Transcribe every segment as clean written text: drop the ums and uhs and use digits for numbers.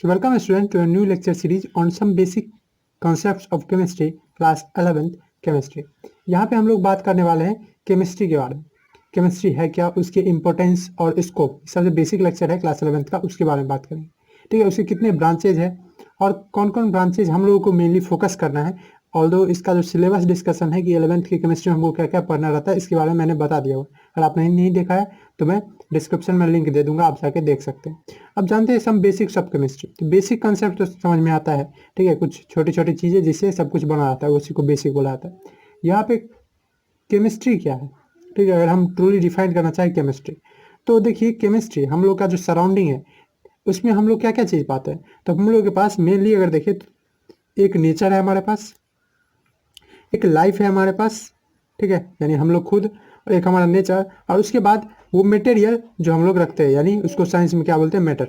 So welcome student to a new lecture series on some basic concepts of chemistry class 11th chemistry। यहाँ पे हम लोग बात करने वाले हैं केमिस्ट्री के बारे में। केमिस्ट्री है क्या, उसके इम्पोर्टेंस और स्कोप, सबसे बेसिक लेक्चर है क्लास 11th का, उसके बारे में बात करेंगे। ठीक है, उसके कितने ब्रांचेज है और कौन कौन ब्रांचेज हम लोगों को मेनली फोकस करना है। ऑल्दो इसका जो सिलेबस डिस्कशन है कि 11th की केमिस्ट्री में हमको क्या क्या पढ़ना रहता है, इसके बारे में मैंने बता दिया हुआ। अगर आपने नहीं देखा है तो मैं डिस्क्रिप्शन में लिंक दे दूंगा, आप जाके देख सकते हैं। अब जानते हैं सम बेसिक्स ऑफ केमिस्ट्री। तो बेसिक कंसेप्ट तो समझ में आता है, ठीक है, कुछ छोटी छोटी चीज़ें जिससे सब कुछ बना रहता है, उसी को बेसिक बोला जाता है। यहाँ पे केमिस्ट्री क्या है, ठीक है, अगर हम ट्रूली डिफाइन करना चाहें केमिस्ट्री, तो देखिए केमिस्ट्री हम लोग का जो सराउंडिंग है उसमें हम लोग क्या क्या चीज़ पाते हैं। तो हम लोग के पास मेनली अगर देखें तो एक नेचर है हमारे पास, एक लाइफ है हमारे पास, ठीक है, यानी हम लोग खुद, और एक हमारा नेचर, और उसके बाद वो मटेरियल जो हम लोग रखते हैं, यानी उसको साइंस में क्या बोलते हैं, मैटर।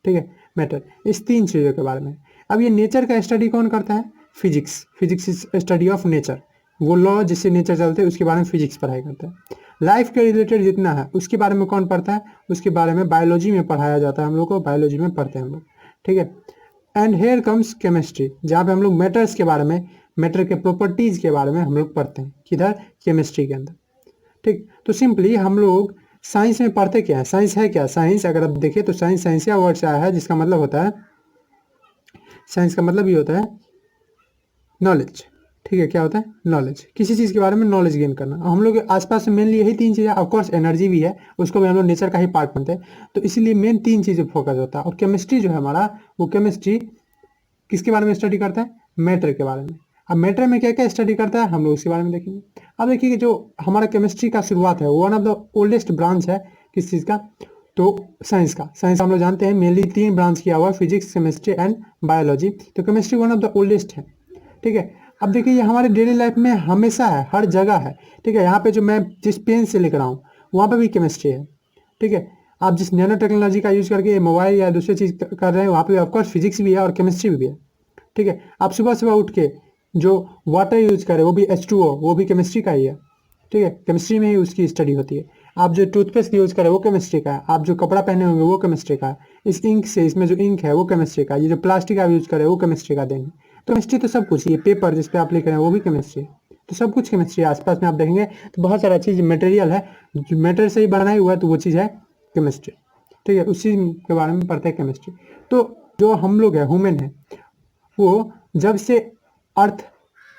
ठीक है, मैटर। इस तीन चीज़ों के बारे में। अब ये नेचर का स्टडी कौन करता है? Physics. Physics is study of nature. वो लॉ जिससे नेचर चलते हैं उसके बारे में फिजिक्स पढ़ाई करता है। लाइफ के रिलेटेड जितना है उसके बारे में कौन पढ़ता है? उसके बारे में बायोलॉजी में पढ़ाया जाता है, हम लोग को बायोलॉजी में पढ़ते हैं हम लोग। ठीक है, एंड हेयर कम्स केमिस्ट्री, जहाँ पे हम लोग मैटर्स के बारे में, मैटर के प्रॉपर्टीज के बारे में हम लोग पढ़ते हैं। किधर? केमिस्ट्री के अंदर। ठीक, तो सिंपली हम लोग साइंस में पढ़ते क्या है? साइंस है क्या? साइंस अगर आप देखें तो साइंस या वर्ड से आया है, जिसका मतलब होता है, साइंस का मतलब ये होता है नॉलेज। ठीक है, क्या होता है? नॉलेज, किसी चीज़ के बारे में नॉलेज गेन करना। हम लोग आसपास मेनली यही तीन चीज़ें, ऑफकोर्स एनर्जी भी है, उसको भी हम लोग नेचर का ही पार्ट मानते हैं, तो इसीलिए मेन तीन चीज़ें फोकस होता है। और केमिस्ट्री जो है हमारा, वो केमिस्ट्री किसके बारे में स्टडी करता है? मैटर के बारे में। अब मैटर में क्या क्या स्टडी करता है हम लोग उसके बारे में देखेंगे। अब देखिए कि जो हमारा केमिस्ट्री का शुरुआत है वो one of the oldest branch है, किस चीज़ का? तो साइंस का। साइंस हम लोग जानते हैं मेनली तीन ब्रांच किया हुआ है, फिजिक्स, केमिस्ट्री एंड बायोलॉजी। तो chemistry one of the oldest है। ठीक है, अब देखिए ये हमारे डेली लाइफ में हमेशा है, हर जगह है। ठीक है, यहाँ पे जो मैं जिस पेन से लिख रहा हूँ वहाँ पे भी केमिस्ट्री है। ठीक है, आप जिस नैनो टेक्नोलॉजी का यूज़ करके मोबाइल या दूसरी चीज़ कर रहे हैं वहाँ पे ऑफकोर्स फिजिक्स भी है और केमिस्ट्री भी है। ठीक है, आप सुबह सुबह उठ के जो वाटर यूज करें वो भी H2O, वो भी केमिस्ट्री का ही है। ठीक है, केमिस्ट्री में ही उसकी स्टडी होती है। आप जो टूथपेस्ट यूज करें वो केमिस्ट्री का है, आप जो कपड़ा पहने होंगे वो केमिस्ट्री का है, इस इंक से, इसमें जो इंक है वो केमिस्ट्री का है, ये जो प्लास्टिक आप यूज करें वो केमिस्ट्री का देंगे। तो केमिस्ट्री तो सब कुछ, ये पेपर जिस पे आप लिख रहे हैं वो भी केमिस्ट्री है। तो सब कुछ केमिस्ट्री है। आसपास में आप देखेंगे तो बहुत सारा चीज़ मटेरियल है जो मैटर से ही बनाया हुआ है, तो वो चीज़ है केमिस्ट्री। ठीक है, उसी के बारे में पढ़ते हैं केमिस्ट्री। तो जो हम लोग है, ह्यूमन है, वो जब से अर्थ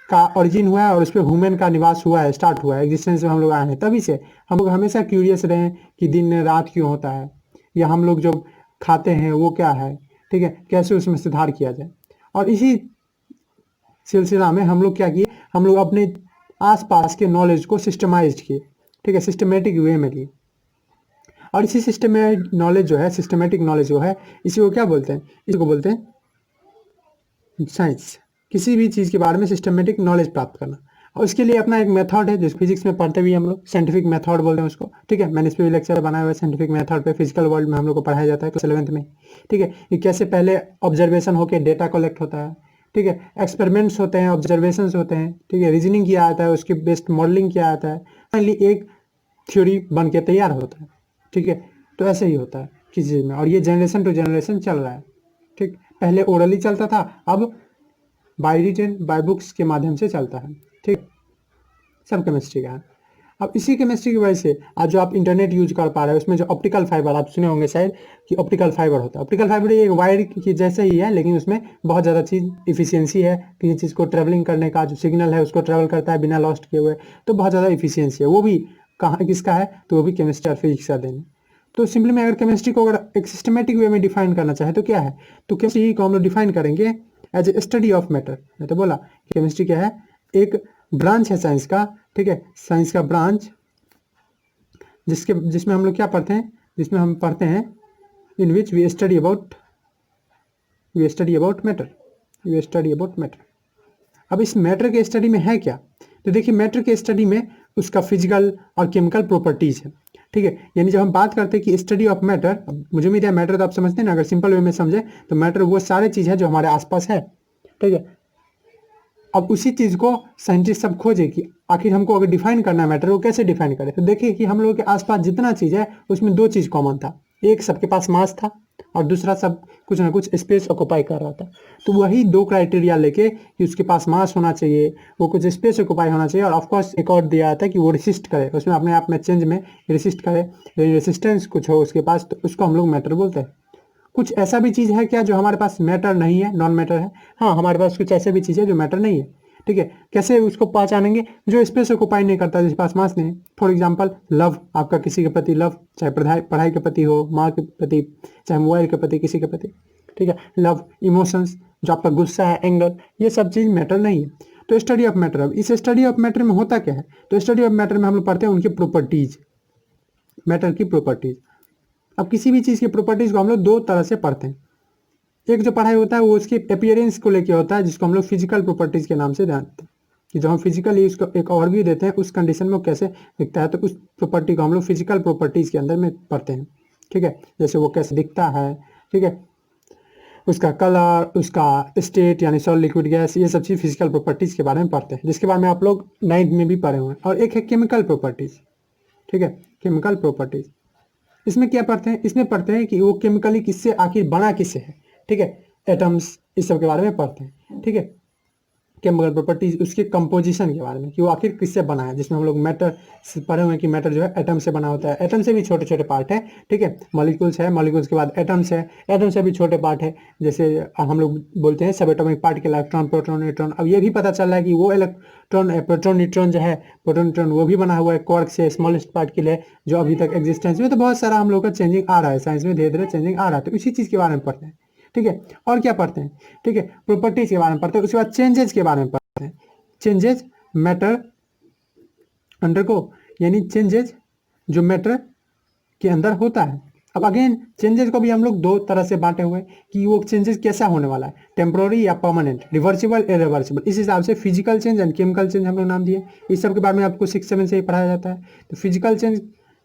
का ओरिजिन हुआ है और उस पर ह्यूमन का निवास हुआ है, स्टार्ट हुआ है, एग्जिस्टेंस में हम लोग आए हैं, तभी से हम लोग हमेशा क्यूरियस रहे हैं कि दिन रात क्यों होता है, या हम लोग जो खाते हैं वो क्या है, ठीक है, कैसे उसमें सुधार किया जाए। और इसी सिलसिला में हम लोग क्या किए, हम लोग अपने आसपास के नॉलेज को सिस्टमाइज किए। ठीक है, सिस्टमेटिक वे में लिए। और इसी सिस्टमेटिक नॉलेज जो है, सिस्टमेटिक नॉलेज जो है, इसी को क्या बोलते हैं? इसको बोलते हैं साइंस। किसी भी चीज़ के बारे में सिस्टमेटिक नॉलेज प्राप्त करना। और इसके लिए अपना एक मेथड है जो फिजिक्स में पढ़ते भी हम लोग, साइंटिफिक मेथड बोलते हैं उसको। ठीक है, मैंने इस पर भी लेक्चर बनाया हुआ है साइंटिफिक मेथड पे, फिजिकल वर्ल्ड में हम लोग को पढ़ाया जाता है क्लास 11th में। ठीक है, कि कैसे पहले ऑब्जर्वेशन होकर डेटा कलेक्ट होता है, ठीक है, एक्सपेरिमेंट्स होते हैं, ऑब्जर्वेशन होते हैं, ठीक है, रीजनिंग किया जाता है, उसके बेस्ड मॉडलिंग किया जाता है, फाइनली एक थ्योरी बन के तैयार होता है। ठीक है, तो ऐसे ही होता है किसी चीज़ में, और ये जनरेशन टू जनरेशन चल रहा है। ठीक, पहले ओरली चलता था, अब बाय रिटन, बाय बुक्स के माध्यम से चलता है। ठीक, सब केमिस्ट्री का है। अब इसी केमिस्ट्री की वजह से आज जो आप इंटरनेट यूज कर पा रहे हैं उसमें जो ऑप्टिकल फाइबर, आप सुने होंगे शायद कि ऑप्टिकल फाइबर होता है। ऑप्टिकल फाइबर एक वायर की जैसे ही है, लेकिन उसमें बहुत ज़्यादा चीज़ इफिशियंसी है, किसी चीज़ को ट्रेवलिंग करने का जो सिग्नल है उसको ट्रेवल करता है बिना लॉस्ट किए हुए, तो बहुत ज़्यादा इफिशियंसी है। वो भी कहाँ किसका है? तो वो भी केमिस्ट्री और फिजिक्स का देन। तो सिंपली में अगर केमिस्ट्री को अगर एक सिस्टमेटिक वे में डिफाइन करना चाहे तो क्या है? तो केमिस्ट्री को हम लोग डिफाइन करेंगे as a study of matter. मैं तो बोला केमिस्ट्री क्या है? एक ब्रांच है साइंस का। ठीक है, साइंस का ब्रांच जिसमें हम लोग क्या पढ़ते हैं? जिसमें हम पढ़ते हैं in which we study about matter. We study about matter. अब इस मैटर के स्टडी में है क्या? तो देखिए मैटर के स्टडी में उसका फिजिकल और केमिकल प्रॉपर्टीज है। ठीक है, यानी जब हम बात करते हैं कि स्टडी ऑफ मैटर, मुझे उम्मीद है मैटर तो आप समझते हैं ना, अगर सिंपल वे में समझे तो मैटर वो सारे चीज़ है जो हमारे आसपास है। ठीक है, अब उसी चीज़ को साइंटिस्ट सब खोजे कि आखिर हमको अगर डिफाइन करना है मैटर, वो कैसे डिफाइन करें। तो देखिए कि हम लोगों के आसपास जितना चीज़ है उसमें दो चीज़ कॉमन था। एक सबके पास मास था और दूसरा सब कुछ ना कुछ स्पेस ऑक्यूपाई कर रहा था। तो वही दो क्राइटेरिया लेके कि उसके पास मास होना चाहिए, वो कुछ स्पेस ऑक्यूपाई होना चाहिए, और ऑफकोर्स एक और दिया था कि वो रेसिस्ट करे, उसमें अपने आप में चेंज में रेसिस्ट करे, रेसिस्टेंस कुछ हो उसके पास, तो उसको हम लोग मैटर बोलते हैं। कुछ ऐसा भी चीज़ है क्या जो हमारे पास मैटर नहीं है, नॉन मैटर है? हाँ, हमारे पास कुछ ऐसे भी चीज़ है जो मैटर नहीं है। ठीक है, कैसे उसको पहचानेंगे? जो स्पेस ऑक्यूपाई नहीं करता, जिसके पास मास नहीं है। फॉर एग्जाम्पल लव, आपका किसी के प्रति लव, चाहे पढ़ाई पढ़ाई के प्रति हो, माँ के प्रति, चाहे मोबाइल के प्रति, किसी के प्रति। ठीक है, लव, इमोशंस, जो आपका गुस्सा है, एंगर, ये सब चीज़ मैटर नहीं है। तो स्टडी ऑफ मैटर, अब इस स्टडी ऑफ मैटर में होता क्या है? तो स्टडी ऑफ मैटर में हम लोग पढ़ते हैं उनकी प्रॉपर्टीज, मैटर की प्रॉपर्टीज। अब किसी भी चीज़ की प्रॉपर्टीज को हम लोग दो तरह से पढ़ते हैं। एक जो पढ़ाई होता है वो उसकी अपीयरेंस को लेके होता है, जिसको हम लोग फिजिकल प्रॉपर्टीज के नाम से जानते हैं, कि जो हम फिजिकली उसको एक ओवरव्यू देते हैं उस कंडीशन में वो कैसे दिखता है, तो उस प्रॉपर्टी को हम लोग फिजिकल प्रॉपर्टीज के अंदर में पढ़ते हैं। ठीक है, जैसे वो कैसे दिखता है, ठीक है, उसका कलर, उसका स्टेट यानी सॉलिड लिक्विड गैस, ये सब चीज़ फिजिकल प्रॉपर्टीज के बारे में पढ़ते हैं, जिसके बारे में आप लोग 9th में भी पढ़े हुए हैं। और एक है केमिकल प्रॉपर्टीज। ठीक है, केमिकल प्रॉपर्टीज, इसमें क्या पढ़ते हैं? इसमें पढ़ते हैं कि वो केमिकली किससे, आखिर बना किससे है। ठीक है, एटम्स, इस सब के बारे में पढ़ते हैं। ठीक है, केमिकल प्रॉपर्टीज, उसके कंपोजिशन के बारे में कि वो आखिर किससे बना है, जिसमें हम लोग मैटर पढ़े हुए हैं कि मैटर जो है एटम से बना होता है। एटम से भी छोटे छोटे पार्ट है। ठीक है, मॉलिक्यूल्स है, मॉलिक्यूल्स के बाद एटम्स है, एटम से भी छोटे पार्ट है, जैसे हम लोग बोलते हैं सब एटॉमिक पार्ट के, इलेक्ट्रॉन, प्रोटॉन, न्यूट्रॉन। अब ये भी पता चल रहा है कि वो इलेक्ट्रॉन, प्रोटॉन, न्यूट्रॉन जो है, प्रोटॉन, न्यूट्रॉन, वो भी बना हुआ है क्वार्क से, स्मॉलेस्ट पार्ट के लिए, जो अभी तक एग्जिस्टेंस में। तो बहुत सारा हम लोग का चेंजिंग आ रहा है, साइंस में धीरे धीरे चेंजिंग आ रहा है, तो इसी चीज़ के बारे में पढ़ते हैं। ठीक है, और क्या पढ़ते हैं? ठीक है, प्रॉपर्टीज के बारे में पढ़ते हैं, उसके बाद चेंजेस के बारे में पढ़ते हैं। चेंजेस मैटर अंडरगो, यानी चेंजेस जो मैटर के अंदर होता है। अब अगेन चेंजेस को भी हम लोग दो तरह से बांटे हुए कि वो चेंजेस कैसा होने वाला है, टेम्पोररी या परमानेंट, रिवर्सिबल, इरिवर्सिबल। इस हिसाब से physical change and chemical change हम लोग नाम दिए। इस सब के बारे में आपको 6-7 से ही पढ़ाया जाता है। तो फिजिकल चेंज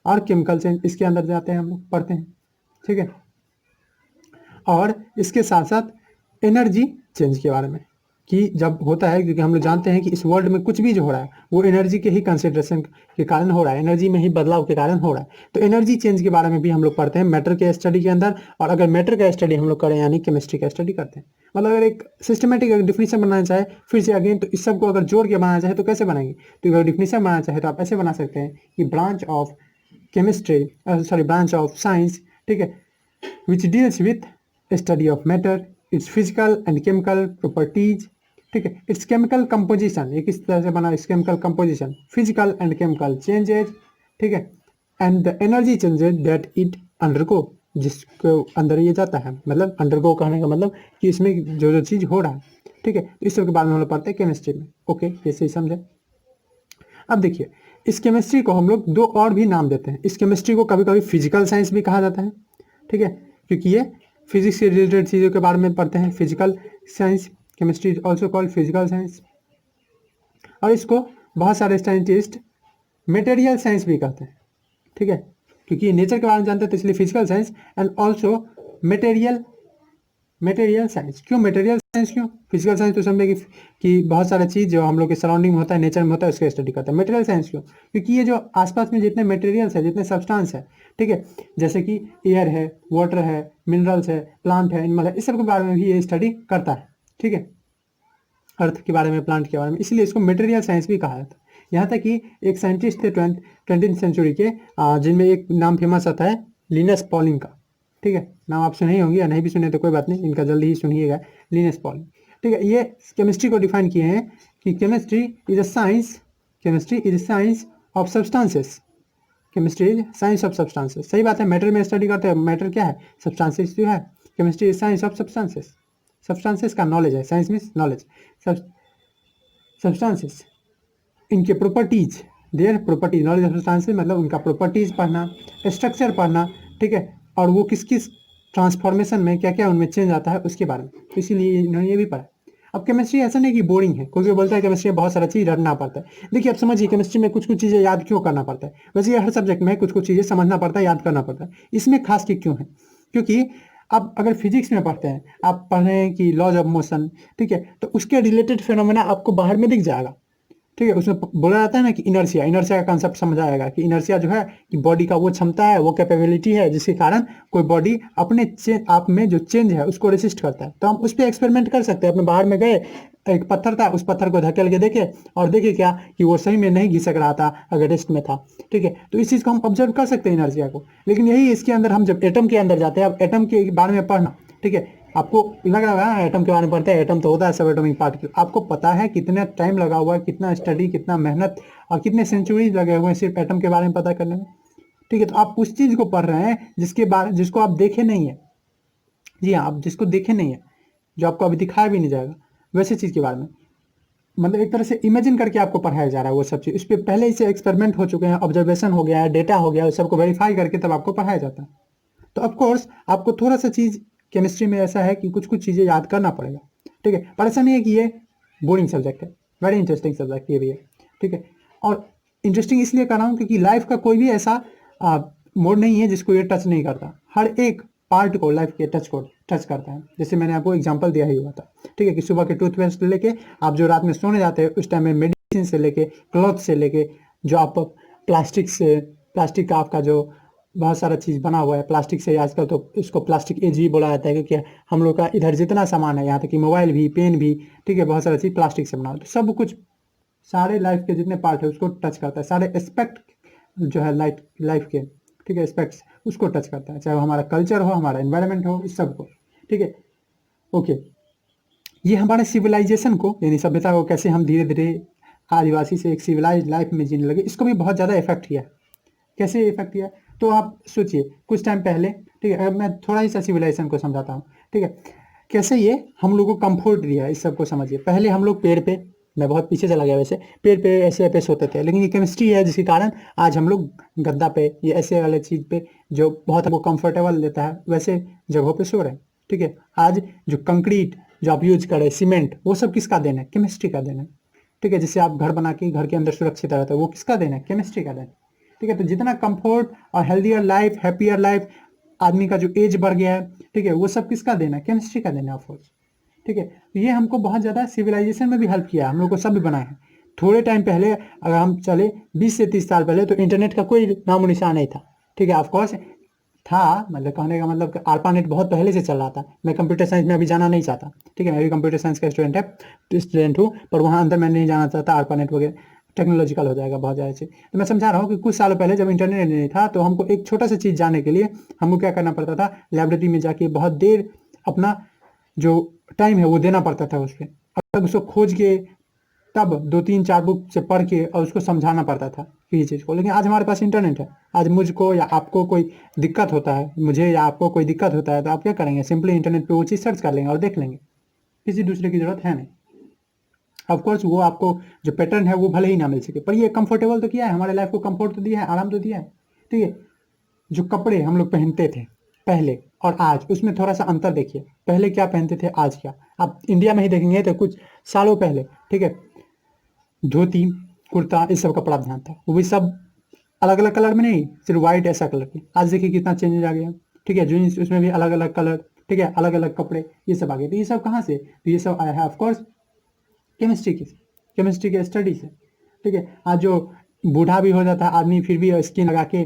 और केमिकल चेंज इसके अंदर जाते हैं, हम लोग पढ़ते हैं। ठीक है, और इसके साथ साथ एनर्जी चेंज के बारे में, कि जब होता है, क्योंकि हम लोग जानते हैं कि इस वर्ल्ड में कुछ भी जो हो रहा है वो एनर्जी के ही कंसिडरेशन के कारण हो रहा है, एनर्जी में ही बदलाव के कारण हो रहा है। तो एनर्जी चेंज के बारे में भी हम लोग पढ़ते हैं मैटर के स्टडी के अंदर। और अगर मैटर का स्टडी हम लोग करें यानी केमिस्ट्री का स्टडी करते हैं, मतलब अगर एक सिस्टमेटिक डिफिनीशन बनाना चाहे फिर से अगेन, तो इस सब को अगर जोड़ के बनाना चाहे तो कैसे बनाएंगे? तो अगर डिफिनीशन बनाना चाहे तो आप ऐसे बना सकते हैं कि branch of chemistry, sorry, branch of science, ठीक है, which deals with study of matter, it's physical and chemical properties. ठीक है, इट्स केमिकल कंपोजिशन, ये किस तरह से बना, it's chemical composition, physical and chemical changes. ठीक है, and the energy changes that it undergo, जिसको अंदर ये जाता है, मतलब अंडरगो कहने का मतलब कि इसमें जो जो चीज़ हो रहा है। ठीक है, तो इस सब के बारे में हम लोग पढ़ते हैं केमिस्ट्री में। ओके, ये सही समझे। अब देखिए, इस केमिस्ट्री को हम लोग दो और भी नाम देते हैं। इस केमिस्ट्री को कभी कभी फिजिकल साइंस भी कहा जाता है। ठीक है, क्योंकि ये फिजिक्स से रिलेटेड चीज़ों के बारे में पढ़ते हैं, physical science. Chemistry is also called physical science. और इसको बहुत सारे साइंटिस्ट मटेरियल साइंस भी कहते हैं। ठीक है, क्योंकि नेचर के बारे में जानते हैं, तो इसलिए physical science and also material, material science. क्यों मटेरियल साइंस, क्यों फिजिकल साइंस? तो समझे कि बहुत सारा चीज़ जो हम लोग के सराउंडिंग में होता है, नेचर में होता है, उसका स्टडी करता है। मटेरियल साइंस क्यों? क्योंकि ये जो आसपास में जितने मटेरियल्स है, जितने सब्सटेंस है, ठीक है, जैसे कि एयर है, वाटर है, मिनरल्स है, प्लांट है, एनिमल है, इस सब के बारे में भी ये स्टडी करता है। ठीक है, अर्थ के बारे में, प्लांट के बारे में, इसलिए इसको मटेरियल साइंस भी कहा जाता है। यहाँ तक कि एक साइंटिस्ट थे 20th सेंचुरी के, जिनमें एक नाम फेमस आता है लिनस पॉलिंग का। ठीक है, नाम आप सुने ही होंगे, या नहीं भी सुने तो कोई बात नहीं, इनका जल्दी ही सुनिएगा, लिनस पॉलिंग। ठीक है, ये केमिस्ट्री को डिफाइन किए हैं कि chemistry is a science, chemistry is a science of substances, chemistry is science of substances. सही बात है, मैटर में स्टडी करते हैं, मैटर क्या है, सब्सटेंसेस जो है। Chemistry is science of substances, substances का नॉलेज है, साइंस मीन्स नॉलेज। सब्सटेंसेस, इनके properties, their properties, knowledge of substances मतलब उनका प्रॉपर्टीज पढ़ना, स्ट्रक्चर पढ़ना। ठीक है, और वो किस किस ट्रांसफॉर्मेशन में क्या क्या उनमें चेंज आता है उसके बारे में, तो इसीलिए इन्होंने ये भी पढ़ा। अब केमिस्ट्री ऐसा नहीं कि बोरिंग है, कोई बोलता है केमिस्ट्री में बहुत सारा चीज़ रटना पड़ता है। देखिए, आप समझिए, केमिस्ट्री में कुछ कुछ चीज़ें याद क्यों करना पड़ता है? वैसे ये हर सब्जेक्ट में कुछ कुछ चीज़ें समझना पड़ता है, याद करना पड़ता है। इसमें खास की क्यों है? क्योंकि अब अगर फिजिक्स में पढ़ते हैं, आप पढ़ रहे हैं कि लॉज ऑफ मोशन, ठीक है, तो उसके रिलेटेड फिनोमेना आपको बाहर में दिख जाएगा। ठीक है, उसमें बोला जाता है ना कि इनर्शिया, इनर्शिया का कंसेप्ट समझ आएगा कि इनर्शिया जो है कि बॉडी का वो क्षमता है, वो कैपेबिलिटी है जिसके कारण कोई बॉडी अपने आप में जो चेंज है उसको रेसिस्ट करता है। तो हम उस पर एक्सपेरिमेंट कर सकते हैं। अपने बाहर में गए, एक पत्थर था, उस पत्थर को धकेल के देखे और देखे क्या कि वो सही में नहीं घिसक रहा था अगर रेस्ट में था। ठीक है, तो इस चीज़ को हम ऑब्जर्व कर सकते हैं इनर्शिया को। लेकिन यही इसके अंदर हम जब एटम के अंदर जाते हैं, अब एटम के बारे में पढ़ना, ठीक है, आपको लग रहा है एटम के बारे में पढ़ते हैं, एटम तो होता है सब एटॉमिक पार्टिकल। आपको पता है कितना टाइम लगा हुआ है, कितना स्टडी, कितना मेहनत और कितने सेंचुरीज लगे हुए हैं सिर्फ एटम के बारे में पता करने में। ठीक है, तो आप उस चीज को पढ़ रहे हैं जिसको आप देखे नहीं है। जी हाँ, आप जिसको देखे नहीं है, जो आपको अभी दिखाया भी नहीं जाएगा, वैसे चीज के बारे में मतलब एक तरह से इमेजिन करके आपको पढ़ाया जा रहा है वो सब चीज। इस पर पहले से एक्सपेरिमेंट हो चुके हैं, ऑब्जर्वेशन हो गया है, डेटा हो गया है, उस सबको वेरीफाई करके तब आपको पढ़ाया जाता है। तो ऑफकोर्स आपको थोड़ा सा चीज केमिस्ट्री में ऐसा है कि कुछ कुछ चीजें याद करना पड़ेगा। ठीक है, पर ऐसा नहीं है कि ये बोरिंग सब्जेक्ट है, वेरी इंटरेस्टिंग सब्जेक्ट ये भी है। ठीक है, और इंटरेस्टिंग इसलिए कर रहा हूँ क्योंकि लाइफ का कोई भी ऐसा मोड नहीं है जिसको ये टच नहीं करता। हर एक पार्ट को लाइफ के टच करता है। जैसे मैंने आपको एग्जांपल दिया ही हुआ था। ठीक है, कि सुबह के टूथपेस्ट से लेके आप जो रात में सोने जाते हैं उस टाइम में मेडिसिन से लेके क्लॉथ से लेके जो आप प्लास्टिक का आपका जो बहुत सारा चीज़ बना हुआ है प्लास्टिक से। आजकल तो इसको प्लास्टिक एज भी बोला जाता है क्योंकि हम लोग का इधर जितना सामान है, यहाँ तक कि मोबाइल भी, पेन भी, ठीक है, बहुत सारा चीज़ प्लास्टिक से बना हुआ है। तो सब कुछ सारे लाइफ के जितने पार्ट है उसको टच करता है। सारे एस्पेक्ट जो है लाइफ के, ठीक है, एस्पेक्ट्स उसको टच करता है, चाहे वो हमारा कल्चर हो, हमारा एनवायरनमेंट हो, इस सब को। ठीक है, ओके, ये हमारे सिविलाइजेशन को यानी सभ्यता को कैसे हम धीरे धीरे आदिवासी से एक सिविलाइज लाइफ में जीने लगे, इसको भी बहुत ज़्यादा इफेक्ट किया। कैसे इफेक्ट किया तो आप सोचिए, कुछ टाइम पहले, ठीक है, मैं थोड़ा ही सा सिविलाइजेशन को समझाता हूँ। ठीक है, कैसे ये हम लोग को कंफर्ट दिया है, इस सब को समझिए। पहले हम लोग पेड़ पे, मैं बहुत पीछे चला गया वैसे, पेड़ पे ऐसे पे सोते थे, लेकिन ये केमिस्ट्री है जिसके कारण आज हम लोग गद्दा पे, ये ऐसे वाले चीज़ पे जो बहुत हमको कंफर्टेबल देता है वैसे जगहों पे सो रहे हैं। ठीक है, आज जो कंक्रीट जो आप यूज कर रहे हैं, सीमेंट, वो सब किसका देना है? केमिस्ट्री का देना है। ठीक है, जिससे आप घर बना के घर के अंदर सुरक्षित रहते हो, वो किसका देना है? केमिस्ट्री का देना है। ठीक है, तो जितना कंफर्ट और हेल्दियर लाइफ, हैप्पियर लाइफ, आदमी का जो एज बढ़ गया है, ठीक है, वो सब किसका देना है? केमिस्ट्री का देना है ऑफकोर्स। ठीक है, तो ये हमको बहुत ज़्यादा सिविलाइजेशन में भी हेल्प किया, हम लोग को सब भी बनाया है। थोड़े टाइम पहले अगर हम चले 20 से 30 साल पहले, तो इंटरनेट का कोई नामो निशान नहीं था। ठीक है, ऑफकोर्स था, मतलब कहने का मतलब ARPANET बहुत पहले से चल रहा था। मैं कंप्यूटर साइंस में अभी जाना नहीं चाहता। ठीक है, मैं भी कंप्यूटर साइंस का स्टूडेंट हूँ, पर वहाँ अंदर मैं नहीं जाना चाहता। ARPANET वगैरह टेक्नोलॉजिकल हो जाएगा बहुत ज़्यादा से। तो मैं समझा रहा हूँ कि कुछ सालों पहले जब इंटरनेट नहीं था, तो हमको एक छोटा सा चीज़ जानने के लिए हमको क्या करना पड़ता था? लाइब्रेरी में जाके बहुत देर अपना जो टाइम है वो देना पड़ता था उस पर। अब उसको खोज के तब 2-3-4 बुक से पढ़ के और उसको समझाना पड़ता था किसी चीज़ को। लेकिन आज हमारे पास इंटरनेट है। आज मुझको या आपको कोई दिक्कत होता है, मुझे या आपको कोई दिक्कत होता है, तो आप क्या करेंगे? सिंपली इंटरनेट पे वो चीज़ सर्च कर लेंगे और देख लेंगे। किसी दूसरे की ज़रूरत है नहीं। ऑफकोर्स वो आपको जो पैटर्न है वो भले ही ना मिल सके, पर ये कंफर्टेबल तो किया है, हमारे लाइफ को कंफर्ट तो दिया है, आराम तो दिया है। ठीक है, जो कपड़े हम लोग पहनते थे पहले और आज, उसमें थोड़ा सा अंतर देखिए। पहले क्या पहनते थे, आज क्या। आप इंडिया में ही देखेंगे तो कुछ सालों पहले, ठीक है, धोती, कुर्ता, इस सब का प्रावधान था। वो भी सब अलग अलग कलर में नहीं, सिर्फ व्हाइट ऐसा कलर के। आज देखिए कितना चेंजेस आ गया। ठीक है, जीन्स, उसमें भी अलग अलग कलर, ठीक है, अलग अलग कपड़े, ये सब आ गए। तो ये सब कहाँ से? तो ये सब आया है ऑफकोर्स केमिस्ट्री के स्टडी से। ठीक है, आज जो बूढ़ा भी हो जाता है आदमी फिर भी स्किन लगा के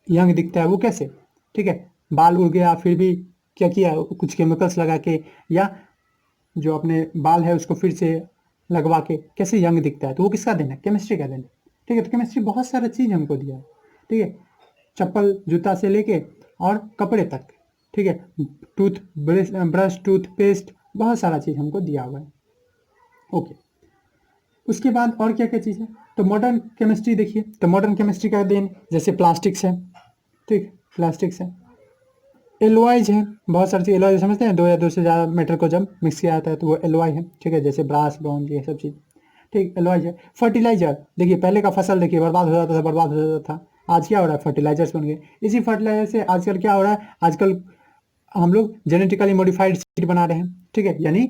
यंग दिखता है, वो कैसे? ठीक है, बाल उड़ गया फिर भी क्या किया? कुछ केमिकल्स लगा के, या जो अपने बाल है उसको फिर से लगवा के कैसे यंग दिखता है? तो वो किसका देना है? केमिस्ट्री का देना है। ठीक है, तो केमिस्ट्री बहुत सारा चीज़ हमको दिया है। ठीक है, चप्पल जूता से लेके और कपड़े तक। ठीक है, ब्रश, टूथपेस्ट, बहुत सारा चीज़ हमको दिया हुआ है। ओके, उसके बाद और क्या क्या चीज़ है? तो मॉडर्न केमिस्ट्री देखिए, तो मॉडर्न केमिस्ट्री का देन जैसे प्लास्टिक्स है। ठीक, प्लास्टिक्स है, एलॉयज है, बहुत सारी चीज़ एलॉय समझते हैं, दो या दो से ज़्यादा मेटल को जब मिक्स किया जाता है तो वो एलॉय है। ठीक है, जैसे ब्रास, ब्रॉन्ज, ये सब चीज़। ठीक, एलॉयज है। फर्टिलाइजर देखिए, पहले का फसल देखिए बर्बाद हो जाता था, बर्बाद हो जाता था। आज क्या हो रहा है? फर्टिलाइजर्स बन गए। इसी फर्टिलाइजर से आजकल क्या हो रहा है? आजकल हम लोग जेनेटिकली मॉडिफाइड सीड बना रहे हैं। ठीक है, यानी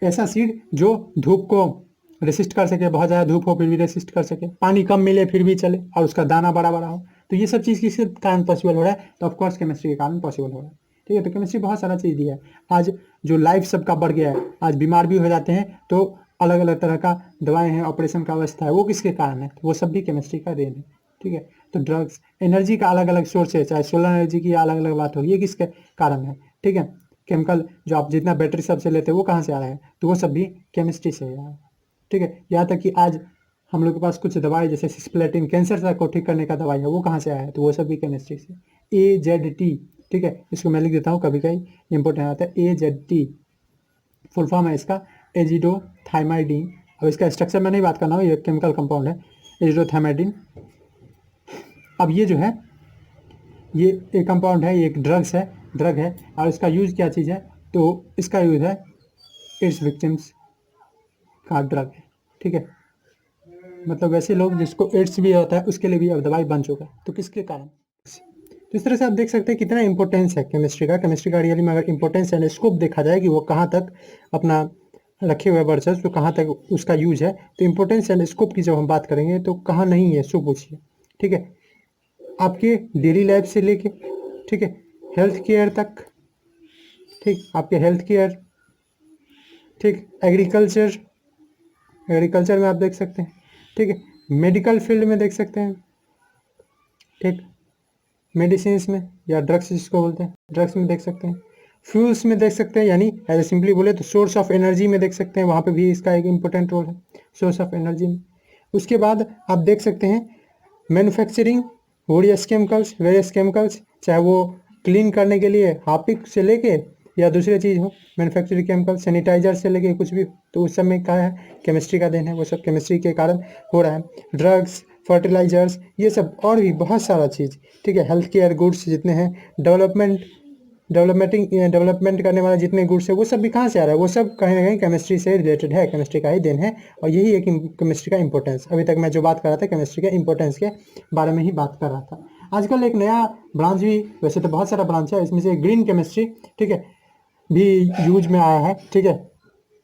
ऐसा सीड जो धूप को रेसिस्ट कर सके, बहुत ज़्यादा धूप हो फिर भी रेसिस्ट कर सके, पानी कम मिले फिर भी चले, और उसका दाना बड़ा बड़ा हो। तो ये सब चीज़ किसके कारण पॉसिबल हो रहा है? तो ऑफकोर्स केमिस्ट्री के कारण पॉसिबल हो रहा है। ठीक है, तो केमिस्ट्री बहुत सारा चीज़ दिया है। आज जो लाइफ सबका बढ़ गया है, आज बीमार भी हो जाते हैं तो अलग अलग तरह का दवाएं हैं, ऑपरेशन का अवस्था है, वो किसके कारण है? तो वो सब भी केमिस्ट्री का देन है। ठीक है, तो ड्रग्स, एनर्जी का अलग अलग सोर्स है, चाहे सोलर एनर्जी की अलग अलग बात होगी, ये किसके कारण है? ठीक है, केमिकल जो आप जितना बैटरी सबसे लेते हैं वो कहाँ से आ रहा है? तो वो सब भी केमिस्ट्री से है। ठीक है, यहाँ तक कि आज हम लोग के पास कुछ दवाई जैसे सिस्प्लेटिन, कैंसर को ठीक करने का दवाई है, वो कहाँ से आया है? तो वो सब भी केमिस्ट्री से। AZT, ठीक है, इसको मैं लिख देता हूँ, कभी कभी इंपॉर्टेंट आता है। AZT फुल फॉर्म है इसका एजिडोथाइमाइडिन। अब इसका स्ट्रक्चर मैं नहीं बात कर रहा हूँ, ये केमिकल कंपाउंड है एजिडोथाइमाइडिन। अब ये जो है ये एक कंपाउंड है, ये एक ड्रग है और इसका यूज़ क्या चीज़ है? तो इसका यूज़ है एड्स विक्टिम्स का ड्रग है। ठीक है, मतलब वैसे लोग जिसको एड्स भी होता है उसके लिए भी अब दवाई बन चुका है, तो किसके कारण? तो इस तरह से आप देख सकते हैं कितना इंपॉर्टेंस है केमिस्ट्री का रियली में अगर इंपॉर्टेंस एंड स्कोप देखा जाए कि वो कहाँ तक अपना रखे हुए वर्चस्व, तो कहाँ तक उसका यूज है, तो इंपॉर्टेंस एंड स्कोप की जब हम बात करेंगे तो कहाँ नहीं है सो पूछिए। ठीक है, आपके डेली लाइफ से लेके, ठीक है, हेल्थ केयर तक, ठीक, आपके हेल्थ केयर, ठीक, एग्रीकल्चर में आप देख सकते हैं, ठीक है, मेडिकल फील्ड में देख सकते हैं, ठीक, मेडिसिन में या ड्रग्स जिसको बोलते हैं, ड्रग्स में देख सकते हैं, फ्यूल्स में देख सकते हैं, यानी एज सिंपली बोले तो सोर्स ऑफ एनर्जी में देख सकते हैं, वहाँ पे भी इसका एक इम्पोर्टेंट रोल है, सोर्स ऑफ एनर्जी में। उसके बाद आप देख सकते हैं मैन्युफैक्चरिंग वेरियस केमिकल्स, चाहे वो क्लीन करने के लिए हार्पिक से लेके या दूसरे चीज़ हो, मैन्युफैक्चरिंग केमिकल सैनिटाइजर से लेके कुछ भी, तो उस सब में क्या है? केमिस्ट्री का देन है, वो सब केमिस्ट्री के कारण हो रहा है। ड्रग्स, फर्टिलाइजर्स, ये सब और भी बहुत सारा चीज़, ठीक है, हेल्थ केयर गुड्स जितने हैं, डेवलपमेंट करने वाले जितने गुड्स है, वो सब भी कहाँ से आ रहा है? वो सब कहीं ना कहीं केमिस्ट्री से रिलेटेड है, केमिस्ट्री का ही देन है। और यही एक केमिस्ट्री का इंपॉर्टेंस, अभी तक मैं जो बात कर रहा था केमिस्ट्री के इंपॉर्टेंस के बारे में ही बात कर रहा था। आजकल एक नया ब्रांच भी, वैसे तो बहुत सारा ब्रांच है, इसमें से ग्रीन केमिस्ट्री, ठीक है, भी यूज में आया है। ठीक है,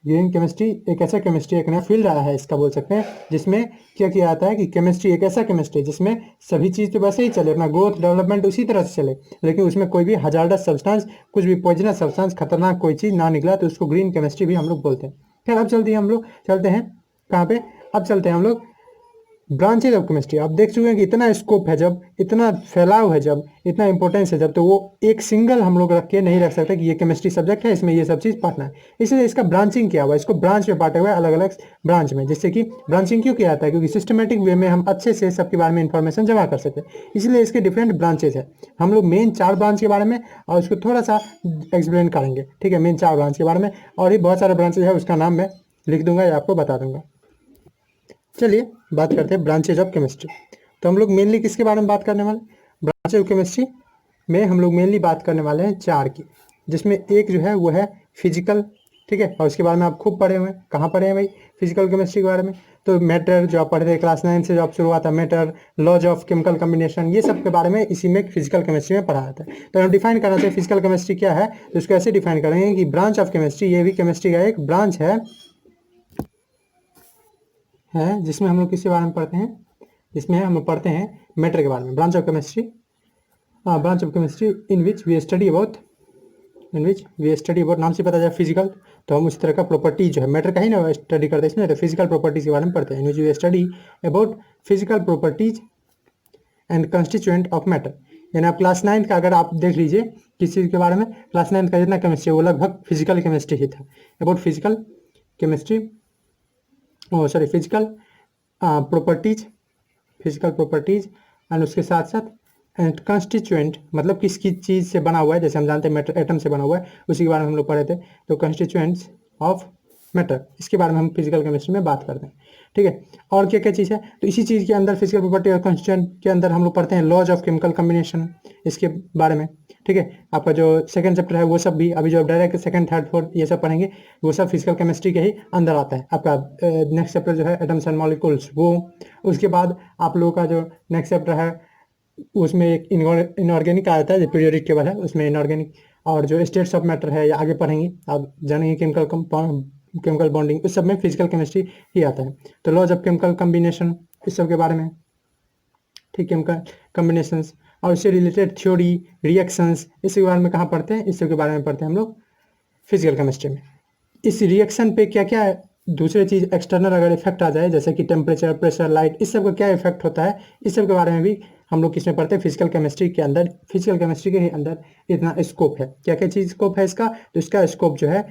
ग्रीन केमिस्ट्री एक ऐसा केमिस्ट्री, एक नया फील्ड आया है इसका बोल सकते हैं, जिसमें क्या किया जाता है कि केमिस्ट्री एक ऐसा केमिस्ट्री जिसमें सभी चीज़ तो वैसे ही चले, अपना ग्रोथ डेवलपमेंट उसी तरह से चले, लेकिन उसमें कोई भी हजार्डस सब्सटेंस, कुछ भी पॉइजनस सब्सटेंस, खतरनाक कोई चीज़ ना निकला, तो उसको ग्रीन केमिस्ट्री भी हम लोग बोलते हैं। खैर, अब चलते हैं कहाँ पे? अब चलते हैं हम लोग ब्रांचेज ऑफ केमिस्ट्री। आप देख चुके हैं कि इतना स्कोप है, जब इतना फैलाव है, जब इतना इंपॉर्टेंस है, जब तो वो एक सिंगल हम लोग रख के नहीं रख सकते कि ये केमिस्ट्री सब्जेक्ट है, इसमें ये सब चीज़ पढ़ना है। इसलिए इसका ब्रांचिंग किया हुआ है, इसको ब्रांच में बांटे हुए अलग अलग ब्रांच में, जिससे कि ब्रांचिंग क्यों किया जाता है? क्योंकि सिस्टमेटिक वे में हम अच्छे से सबके बारे में इंफॉर्मेशन जमा कर सकें, इसलिए इसके डिफरेंट ब्रांचेज है। हम लोग मेन 4 ब्रांच के बारे में और उसको थोड़ा सा एक्सप्लेन करेंगे। ठीक है, मेन 4 ब्रांच के बारे में, और भी बहुत सारे ब्रांचेज है, उसका नाम मैं लिख दूंगा या आपको बता दूंगा। चलिए बात करते हैं ब्रांचेज ऑफ केमिस्ट्री। तो हम लोग मेनली किसके बारे में बात करने वाले? ब्रांचेज ऑफ केमिस्ट्री में हम लोग मेनली बात करने वाले हैं 4 की, जिसमें एक जो है वो है फिजिकल, ठीक है, और उसके बारे में आप खूब पढ़े हुए हैं। कहाँ पढ़े हैं भाई फिजिकल केमिस्ट्री के बारे में? तो मैटर जो आप पढ़े थे क्लास 9 से, जो आप शुरू हुआ था, matter, laws of chemical combination, ये सब के बारे में इसी में फिजिकल केमिस्ट्री में पढ़ा जाता है। तो हम डिफाइन करना चाहिए फिजिकल केमिस्ट्री क्या है, तो इसको ऐसे डिफाइन करेंगे कि ब्रांच ऑफ केमिस्ट्री, ये भी केमिस्ट्री का एक ब्रांच है जिसमें हम लोग किसके बारे में पढ़ते हैं? इसमें हम लोग पढ़ते हैं मैटर के बारे में। Branch of chemistry in which we study about नाम से पता जाए फिजिकल, तो हम उस तरह का प्रॉपर्टी जो है मैटर का ही ना स्टडी करते हैं इसमें, तो फिजिकल प्रॉपर्टीज के बारे में पढ़ते हैं। In which we study about physical properties and constituent of matter. यानी आप क्लास 9 का अगर आप देख लीजिए किस चीज़ के बारे में, क्लास 9 का जितना केमिस्ट्री वो लगभग फिजिकल केमिस्ट्री ही था, अबाउट फिजिकल प्रॉपर्टीज एंड उसके साथ साथ एंड कंस्टिट्यूएंट, मतलब किस चीज़ से बना हुआ है, जैसे हम जानते हैं मैटर एटम से बना हुआ है, उसी के बारे में हम लोग पढ़े थे। तो कंस्टिट्यूएंट्स ऑफ मैटर, इसके बारे में हम फिजिकल केमिस्ट्री में बात करते हैं। ठीक है, और क्या क्या चीज़ है? तो इसी चीज़ के अंदर फिजिकल प्रॉपर्टी और कंस्टिट्यूएंट के अंदर हम लोग पढ़ते हैं लॉज ऑफ केमिकल कम्बिनेशन, इसके बारे में। ठीक है, आपका जो सेकंड चैप्टर है वो सब भी अभी जो डायरेक्ट सेकंड थर्ड फोर्थ ये सब पढ़ेंगे, वो सब फिजिकल केमिस्ट्री के ही अंदर आता है। आपका नेक्स्ट चैप्टर जो है एटम्स एंड मॉलिक्यूल्स, वो उसके बाद आप लोगों का जो नेक्स्ट चैप्टर है उसमें एक इनऑर्गेनिक आता है, जो पीरियोडिक टेबल है, उसमें इनऑर्गेनिक और जो स्टेट्स ऑफ मैटर है या आगे पढ़ेंगे आप जानेंगे, केमिकल बॉन्डिंग, इस सब में फिजिकल केमिस्ट्री ही आता है। तो लॉज ऑफ केमिकल कम्बिनेशन, इस सब के बारे में, ठीक, केमिकल कम्बिनेशंस और इससे रिलेटेड थ्योरी, रिएक्शंस, इसके बारे में कहाँ पढ़ते हैं? इस सब के बारे में पढ़ते हैं हम लोग फिजिकल केमिस्ट्री में। इस रिएक्शन पे क्या क्या दूसरे चीज़ एक्सटर्नल अगर इफेक्ट आ जाए, जैसे कि टेम्परेचर, प्रेशर, लाइट, इस सब का क्या इफेक्ट होता है, इस सब के बारे में भी हम लोग किसमें पढ़ते हैं, फिजिकल केमिस्ट्री के अंदर। फिजिकल केमिस्ट्री के ही अंदर इतना स्कोप है। क्या क्या चीज़ स्कोप है इसका, तो इसका स्कोप जो है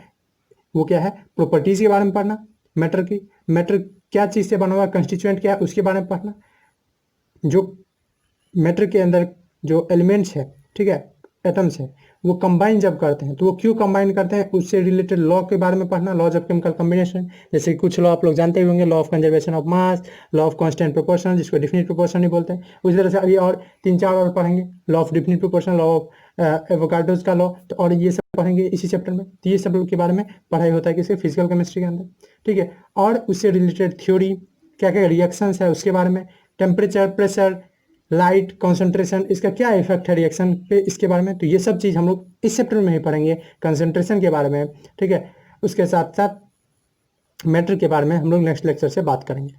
वो क्या है, प्रॉपर्टीज के बारे में पढ़ना, मैटर की, मैटर क्या चीज़ से बना हुआ, कंस्टिट्यूएंट क्या है उसके बारे में पढ़ना, जो मैटर के अंदर जो एलिमेंट्स है, ठीक है, एटम्स है, वो कंबाइन जब करते हैं तो वो क्यों कंबाइन करते हैं, उससे रिलेटेड लॉ के बारे में पढ़ना, लॉज ऑफ केमिकल कॉम्बिनेशन। जैसे कुछ लॉ आप लोग जानते ही होंगे, law of conservation of mass, law of constant proportion, जिसको डिफिनिट प्रोपोर्शन ही बोलते हैं। उसी तरह से अभी और 3-4 और पढ़ेंगे, law of definite proportion, law of Avogadro's का लॉ, तो और ये सब पढ़ेंगे इसी चैप्टर में। तो ये सब के बारे में पढ़ाई होता है किसी फिजिकल केमिस्ट्री के अंदर, ठीक है। और उससे रिलेटेड थ्योरी, क्या क्या रिएक्शंस है उसके बारे में, टेम्परेचर, प्रेशर, लाइट, कंसंट्रेशन, इसका क्या इफेक्ट है रिएक्शन पे, इसके बारे में। तो ये सब चीज़ हम लोग इस चैप्टर में ही पढ़ेंगे, कंसंट्रेशन के बारे में, ठीक है। उसके साथ साथ मैटर के बारे में हम लोग नेक्स्ट लेक्चर से बात करेंगे।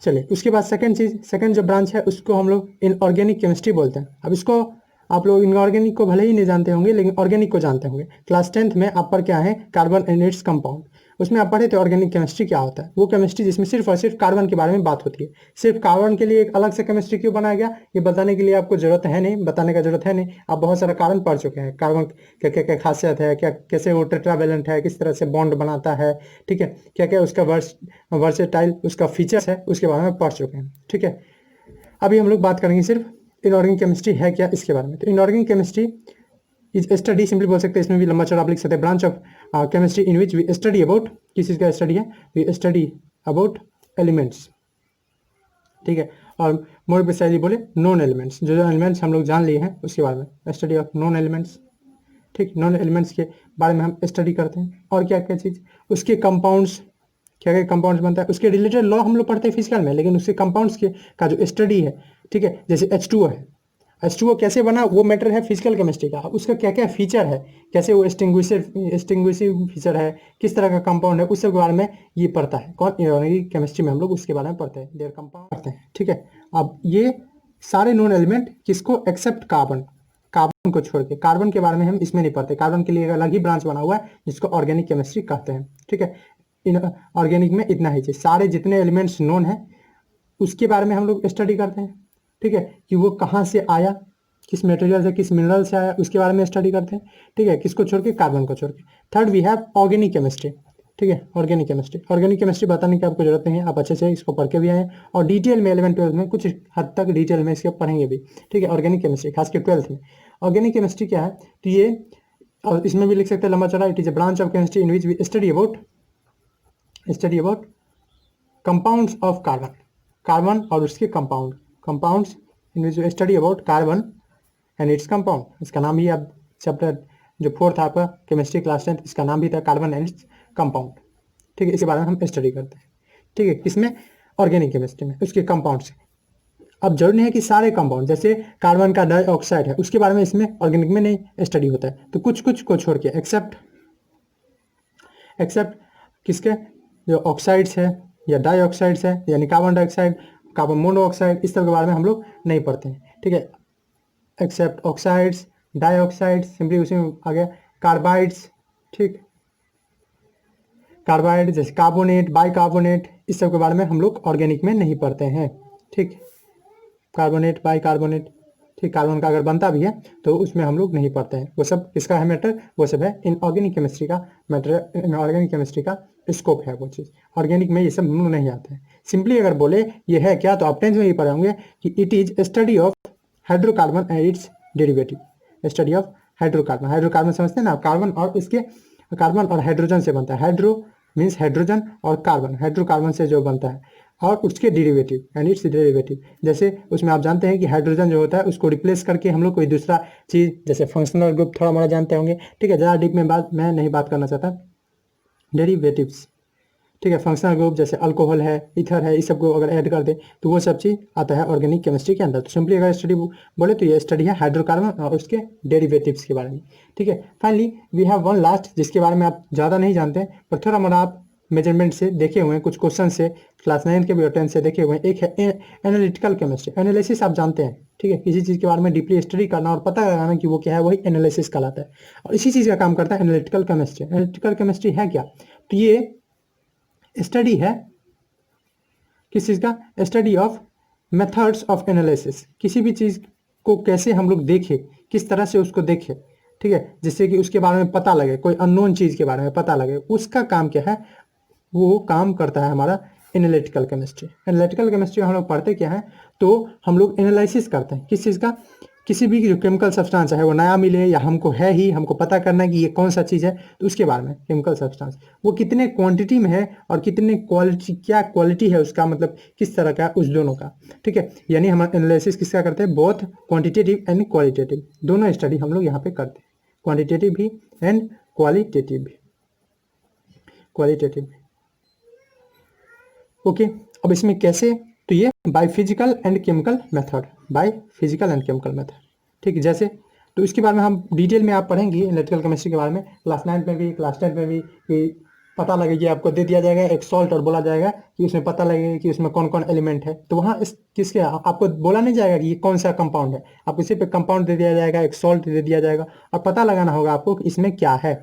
चलिए, उसके बाद सेकंड जो ब्रांच है उसको हम लोग इनऑर्गेनिक केमिस्ट्री बोलते हैं। अब इसको आप लोग इनऑर्गेनिक को भले ही नहीं जानते होंगे, लेकिन ऑर्गेनिक को जानते होंगे। क्लास 10th में आप पर क्या है, कार्बन एंड इट्स कंपाउंड, उसमें आप पढ़े थे ऑर्गेनिक केमिस्ट्री क्या होता है। वो केमिस्ट्री जिसमें सिर्फ और सिर्फ कार्बन के बारे में बात होती है। सिर्फ कार्बन के लिए एक अलग से केमिस्ट्री क्यों बनाया गया, ये बताने के लिए आपको जरूरत है नहीं, बताने का जरूरत है नहीं। आप बहुत सारा कार्बन पढ़ चुके हैं, कार्बन क्या क्या क्या खासियत है, क्या कैसे वो टेट्रावेलेंट है, किस तरह से बॉन्ड बनाता है, ठीक है, क्या क्या उसका वर्सेटाइल उसका फीचर्स है, उसके बारे में पढ़ चुके हैं, ठीक है। अभी हम लोग बात करेंगे सिर्फ इनऑर्गेनिक केमिस्ट्री है क्या इसके बारे में। तो inorganic chemistry is study, simply बोल सकते हैं, इसमें भी लंबा चौड़ा आप लिख सकते हैं, branch of chemistry in which we study about, किस चीज़ का स्टडी है, वी स्टडी अबाउट एलिमेंट्स, ठीक है। और मोर प्रिसाइजली बोले नॉन एलिमेंट्स, जो जो एलिमेंट्स हम लोग जान लिए हैं उसके बारे में, स्टडी ऑफ नॉन एलिमेंट्स, ठीक। नॉन एलिमेंट्स के बारे में हम स्टडी करते हैं। और क्या क्या चीज़, उसके कंपाउंड्स, क्या क्या कंपाउंड्स बनता है, उसके रिलेटेड लॉ हम लोग पढ़ते हैं फिजिकल में, लेकिन उसके कंपाउंड्स के का जो स्टडी है, ठीक है। जैसे H2O है, H2O कैसे बना, वो मैटर है फिजिकल केमिस्ट्री का। उसका क्या क्या फीचर है, कैसे वो एक्सटिंग्विशिंग फीचर है, किस तरह का कंपाउंड है, उस सब के बारे में ये पढ़ता है कौन, इनऑर्गेनिक केमिस्ट्री में हम लोग उसके बारे में पढ़ते हैं, देयर कंपाउंड पढ़ते हैं, ठीक है। अब ये सारे नॉन एलिमेंट किसको, एक्सेप्ट कार्बन, कार्बन को छोड़ के, कार्बन के बारे में हम इसमें नहीं पढ़ते, कार्बन के लिए एक अलग ही ब्रांच बना हुआ है जिसको ऑर्गेनिक केमिस्ट्री कहते हैं, ठीक है। इन ऑर्गेनिक में इतना ही चीज, सारे जितने एलिमेंट्स नोन है उसके बारे में हम लोग स्टडी करते हैं, ठीक है, कि वो कहाँ से आया, किस मटेरियल से, किस मिनरल से आया, उसके बारे में स्टडी करते हैं, ठीक है। किसको छोड़ के, कार्बन को छोड़ के। Third we have organic chemistry, ठीक है। ऑर्गेनिक केमिस्ट्री बताने की आपको जरूरत नहीं है, आप अच्छे से इसको पढ़ के भी आए हैं, और डिटेल में 11th-12th में कुछ हद तक डिटेल में इसके पढ़ेंगे भी, ठीक है। ऑर्गेनिक केमिस्ट्री खासकर 12th में। ऑर्गेनिक केमिस्ट्री क्या है, तो ये, और इसमें भी लिख सकते हैं लंबा चौड़ा, it is a branch of chemistry in which we study about compounds of carbon, carbon और उसके compounds in which we study about carbon and its compound. इसका नाम ही, अब चैप्टर जो 4th आपका केमिस्ट्री क्लास 10th, इसका नाम भी था कार्बन एंड इट्स कंपाउंड, ठीक है। इसके बारे में हम स्टडी करते हैं, ठीक है, किसमें, ऑर्गेनिक केमिस्ट्री में, उसके कंपाउंड से। अब जरूरी नहीं है कि सारे कंपाउंड, जैसे कार्बन का डाइऑक्साइड है उसके बारे में इसमें ऑर्गेनिक में नहीं स्टडी होता है, तो कुछ कुछ को छोड़ के, एक्सेप्ट किसके, जो ऑक्साइड्स है या डाइऑक्साइड्स है, यानी कार्बन डाइऑक्साइड, कार्बन मोनोऑक्साइड, इस सब के बारे में हम लोग नहीं पढ़ते हैं, ठीक है। एक्सेप्ट ऑक्साइड्स, डाइऑक्साइड्स, सिंपली उसी में आ गया कार्बाइड्स, ठीक, कार्बाइड जैसे कार्बोनेट, बाइकार्बोनेट, इस सब के बारे में हम लोग ऑर्गेनिक में नहीं पढ़ते हैं, ठीक। कार्बोनेट, बाइकार्बोनेट, ठीक, कार्बन का अगर बनता भी है तो उसमें हम लोग नहीं पढ़ते हैं, वो सब किसका है मैटर, वो सब है इनऑर्गेनिक केमिस्ट्री का मैटर, इनऑर्गेनिक केमिस्ट्री का स्कोप है वो चीज़। ऑर्गेनिक में ये सब हम लोग नहीं आते हैं। सिंपली अगर बोले ये है क्या, तो आप 10th में ही पढ़े होंगे कि it is study of hydrocarbon and it's derivative, study of hydrocarbon. Hydrocarbon समझते हैं ना, कार्बन और इसके, कार्बन और हाइड्रोजन से बनता है, हाइड्रो मीन्स हाइड्रोजन, और कार्बन हाइड्रोकार्बन से जो बनता है, और उसके डेरिवेटिव एंड इट्स डेरिवेटिव। जैसे उसमें आप जानते हैं कि हाइड्रोजन जो होता है उसको रिप्लेस करके हम लोग कोई दूसरा चीज़, जैसे फंक्शनल ग्रुप थोड़ा मोड़ा जानते होंगे, ठीक है, ज़्यादा डीप में बात मैं नहीं बात करना चाहता, डेरिवेटिव्स, ठीक है। फंक्शनल ग्रुप जैसे अल्कोहल है, इथर है, इस सब को अगर ऐड कर दे तो वो सब चीज़ आता है ऑर्गेनिक केमिस्ट्री के अंदर। तो सिंपली अगर स्टडी बोले तो ये स्टडी है हाइड्रोकार्बन और उसके डेरिवेटिव्स के बारे में, ठीक है। Finally we have one last, जिसके बारे में आप ज़्यादा नहीं जानते हैं, पर थोड़ा मोड़ा आप मेजरमेंट से देखे हुए हैं, कुछ क्वेश्चन से क्लास 9 के भी और 10 से देखे हुए हैं। एक है एनालिटिकल केमिस्ट्री, एनालिसिस आप जानते हैं, ठीक है, किसी चीज़ के बारे में डीपली स्टडी करना और पता लगाना कि वो क्या है, वही एनालिसिस कहलाता है, और इसी चीज़ का काम करता है एनालिटिकल केमिस्ट्री। एनालिटिकल केमिस्ट्री है क्या, तो ये स्टडी है किस चीज़ का, study of methods of analysis, किसी भी चीज़ को कैसे हम लोग देखें, किस तरह से उसको देखें, ठीक है, जिससे कि उसके बारे में पता लगे, कोई अननोन चीज़ के बारे में पता लगे, उसका काम क्या है, वो काम करता है हमारा एनालिटिकल केमिस्ट्री। एनालिटिकल केमिस्ट्री हम लोग पढ़ते क्या है, तो हम लोग एनालिसिस करते हैं किस चीज़ का, किसी भी जो केमिकल सब्सटेंस है वो नया मिले या हमको है ही, हमको पता करना है कि ये कौन सा चीज़ है, तो उसके बारे में केमिकल सब्सटेंस वो कितने क्वांटिटी में है और कितने क्वालिटी, क्या क्वालिटी है उसका, मतलब किस तरह का, उस दोनों का, ठीक है। यानी हम एनालिसिस किसका करते हैं, बोथ क्वांटिटेटिव एंड क्वालिटेटिव, दोनों स्टडी हम लोग यहाँ पे करते हैं, क्वांटिटेटिव भी एंड क्वालिटेटिव भी, क्वालिटेटिव भी। ओके, अब इसमें कैसे, तो ये by physical and chemical method, by physical and chemical method, ठीक है। जैसे तो इसके बारे में हम डिटेल में आप पढ़ेंगे एनालिटिकल केमिस्ट्री के बारे में, क्लास 9 में भी, क्लास 10 में भी, कि पता लगेगी, आपको दे दिया जाएगा एक सॉल्ट और बोला जाएगा कि उसमें पता लगेगा कि उसमें कौन कौन एलिमेंट है, तो वहाँ इस किसके आपको बोला नहीं जाएगा कि ये कौन सा कंपाउंड है, आप इसी पे कंपाउंड दे दिया जाएगा, एक सॉल्ट दे दिया जाएगा और पता लगाना होगा आपको कि इसमें क्या है।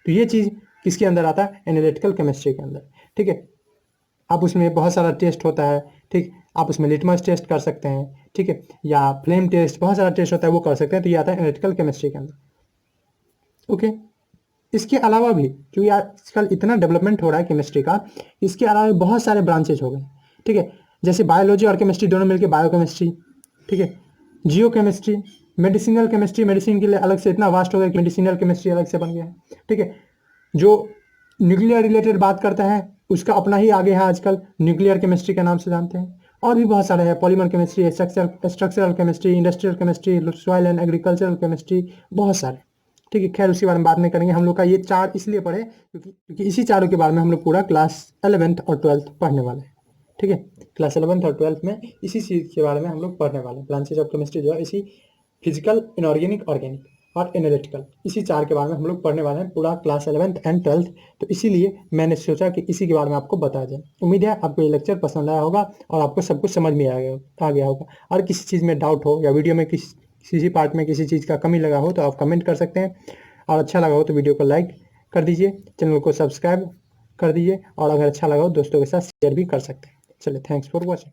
तो ये चीज़ किसके अंदर आता है, एनालिटिकल केमिस्ट्री के अंदर, ठीक है। आप उसमें बहुत सारा टेस्ट होता है, ठीक, आप उसमें लिटमस टेस्ट कर सकते हैं, ठीक है, या फ्लेम टेस्ट, बहुत सारा टेस्ट होता है, वो कर सकते हैं, तो ये आता है एनालिटिकल केमिस्ट्री के अंदर। ओके, इसके अलावा भी क्योंकि आजकल इतना डेवलपमेंट हो रहा है केमिस्ट्री का, इसके अलावा बहुत सारे ब्रांचेज हो गए, ठीक है, जैसे बायोलॉजी और केमिस्ट्री दोनों मिलकर बायोकेमिस्ट्री, ठीक है, जियो केमिस्ट्री, मेडिसिनल केमिस्ट्री, मेडिसिन के लिए अलग से इतना वास्ट हो गया कि मेडिसिनल केमिस्ट्री अलग से बन गया है, ठीक है। जो न्यूक्लियर रिलेटेड बात करता है उसका अपना ही आगे है, आजकल न्यूक्लियर केमिस्ट्री के नाम से जानते हैं, और भी बहुत सारे हैं, polymer chemistry, structural chemistry, industrial chemistry, soil and agricultural chemistry, बहुत सारे, ठीक है। खैर उसके बारे में बात नहीं करेंगे, हम लोग का ये 4 इसलिए पढ़े क्योंकि इसी चारों के बारे में हम लोग पूरा क्लास 11th और 12th पढ़ने वाले हैं, ठीक है। क्लास 11th और 12th में इसी चीज़ के बारे में हम लोग पढ़ने वाले हैं, ब्रांचेज ऑफ केमिस्ट्री जो है इसी फिजिकल, इनऑर्गेनिक, ऑर्गेनिक और एनालिटिकल, इसी 4 के बारे में हम लोग पढ़ने वाले हैं पूरा क्लास 11th एंड 12th। तो इसीलिए मैंने सोचा कि इसी के बारे में आपको बता दें। उम्मीद है आपको ये लेक्चर पसंद आया होगा और आपको सब कुछ समझ में आ गया होगा। और किसी चीज़ में डाउट हो या वीडियो में किसी पार्ट में किसी चीज़ का कमी लगा हो तो आप कमेंट कर सकते हैं, और अच्छा लगा हो तो वीडियो को लाइक कर दीजिए, चैनल को सब्सक्राइब कर दीजिए, और अगर अच्छा लगा हो दोस्तों के साथ शेयर भी कर सकते हैं। चलिए, थैंक्स फॉर वॉचिंग।